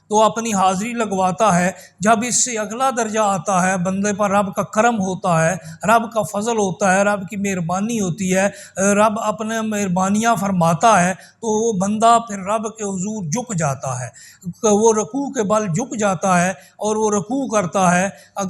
تو اپنی حاضری لگواتا ہے۔ جب اس سے اگلا درجہ آتا ہے، بندے پر رب کا کرم ہوتا ہے، رب کا فضل ہوتا ہے، رب کی مہربانی ہوتی ہے، رب اپنے مہربانیاں فرماتا ہے، تو وہ بندہ پھر رب کے حضور جھک جاتا ہے، وہ رکوع کے بل جھک جاتا ہے اور وہ رکوع کرتا ہے،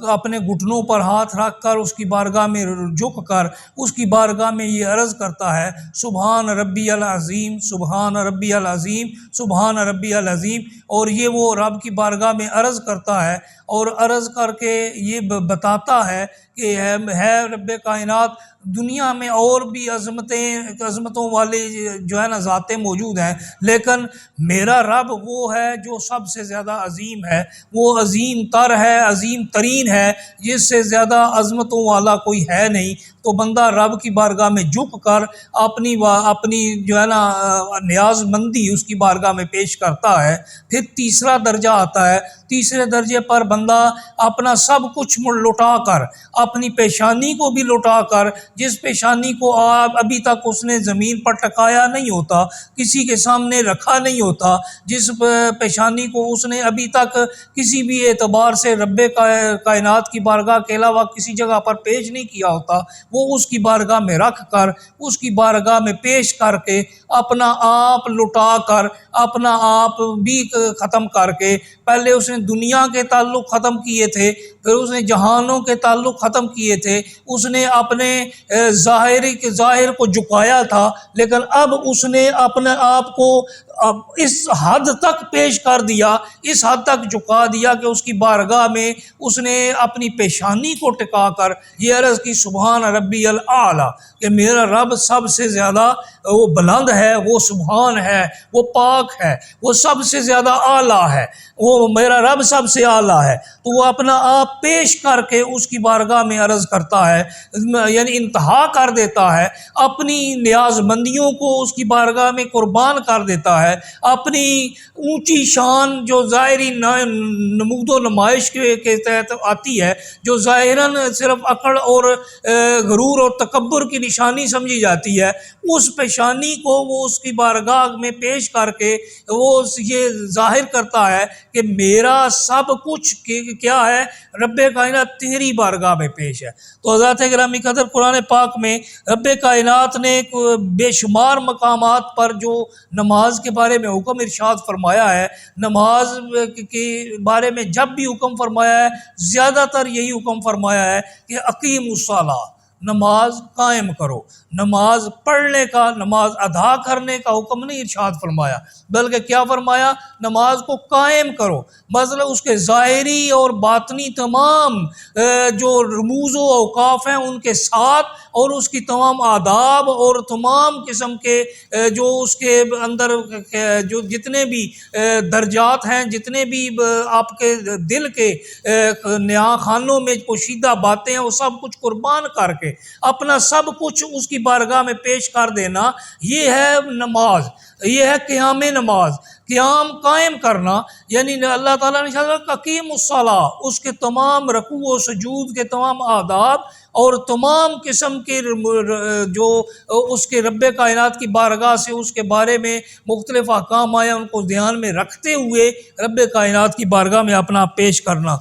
اپنے گھٹنوں پر ہاتھ رکھ کر اس کی بارگاہ میں جھک کر اس کی بارگاہ میں یہ عرض کرتا ہے، سبحان ربی العظیم، سبحان ربی العظیم، سبحان ربی العظیم، اور یہ وہ رب کی بارگاہ میں عرض کرتا ہے اور عرض کر کے یہ بتاتا ہے کہ ہے رب کائنات، دنیا میں اور بھی عظمتوں والے جو ہے نا ذاتیں موجود ہیں، لیکن میرا رب وہ ہے جو سب سے زیادہ عظیم ہے، وہ عظیم تر ہے، عظیم ترین ہے، جس سے زیادہ عظمتوں والا کوئی ہے نہیں۔ تو بندہ رب کی بارگاہ میں جھک کر اپنی جو ہے نا نیاز مندی اس کی بارگاہ میں پیش کرتا ہے۔ پھر تیسرا درجہ آتا ہے، تیسرے درجے پر بندہ اپنا سب کچھ لٹا کر، اپنی پیشانی کو بھی لٹا کر، جس پیشانی کو ابھی تک اس نے زمین پر ٹکایا نہیں ہوتا، کسی کے سامنے رکھا نہیں ہوتا، جس پیشانی کو اس نے ابھی تک کسی بھی اعتبار سے رب کائنات کی بارگاہ کے علاوہ کسی جگہ پر پیش نہیں کیا ہوتا، وہ اس کی بارگاہ میں رکھ کر، اس کی بارگاہ میں پیش کر کے، اپنا آپ لٹا کر، اپنا آپ بھی ختم کر کے، پہلے اس نے دنیا کے تعلق ختم کیے تھے، پھر اس نے جہانوں کے تعلق ختم کیے تھے، اس نے اپنے ظاہر کو جھکایا تھا، لیکن اب اس نے اپنے آپ کو اس حد تک پیش کر دیا، اس حد تک جھکا دیا کہ اس کی بارگاہ میں اس نے اپنی پیشانی کو ٹکا کر یہ عرض کی، سبحان ربی الاعلیٰ، کہ میرا رب سب سے زیادہ وہ بلند ہے، وہ سبحان ہے، وہ پاک ہے، وہ سب سے زیادہ اعلیٰ ہے، وہ میرا رب سب سے اعلیٰ ہے۔ تو وہ اپنا آپ پیش کر کے اس کی بارگاہ میں عرض کرتا ہے، یعنی انتہا کر دیتا ہے، اپنی نیاز مندیوں کو اس کی بارگاہ میں قربان کر دیتا ہے، اپنی اونچی شان جو ظاہری نمود و نمائش کے تحت آتی ہے، جو ظاہراً صرف عقل اور غرور اور تکبر کی نشانی سمجھی جاتی ہے، اس پیشانی کو وہ اس کی بارگاہ میں پیش کر کے وہ یہ ظاہر کرتا ہے کہ میرا سب کچھ کیا ہے، رب کائنات تیری بارگاہ میں پیش ہے۔ تو حضرات گرامی قدر، قرآن پاک میں رب کائنات نے بے شمار مقامات پر جو نماز کے بارے میں حکم ارشاد فرمایا ہے، نماز کے بارے میں جب بھی حکم فرمایا ہے، زیادہ تر یہی حکم فرمایا ہے کہ اقیم الصلاۃ، نماز قائم کرو۔ نماز پڑھنے کا، نماز ادا کرنے کا حکم نہیں ارشاد فرمایا، بلکہ کیا فرمایا، نماز کو قائم کرو۔ مطلب اس کے ظاہری اور باطنی تمام جو رموز و اوقاف ہیں ان کے ساتھ، اور اس کی تمام آداب اور تمام قسم کے جو اس کے اندر جو جتنے بھی درجات ہیں، جتنے بھی آپ کے دل کے نیا خانوں میں پوشیدہ باتیں ہیں، وہ سب کچھ قربان کر کے اپنا سب کچھ اس کی بارگاہ میں پیش کر دینا، یہ ہے نماز، یہ ہے قیام نماز، قیام قائم کرنا۔ یعنی اللہ تعالیٰ نے کہا اقیم الصلاۃ، اس کے تمام رکوع و سجود کے تمام آداب اور تمام قسم کے جو اس کے رب کائنات کی بارگاہ سے اس کے بارے میں مختلف احکام آئے، ان کو دھیان میں رکھتے ہوئے رب کائنات کی بارگاہ میں اپنا پیش کرنا۔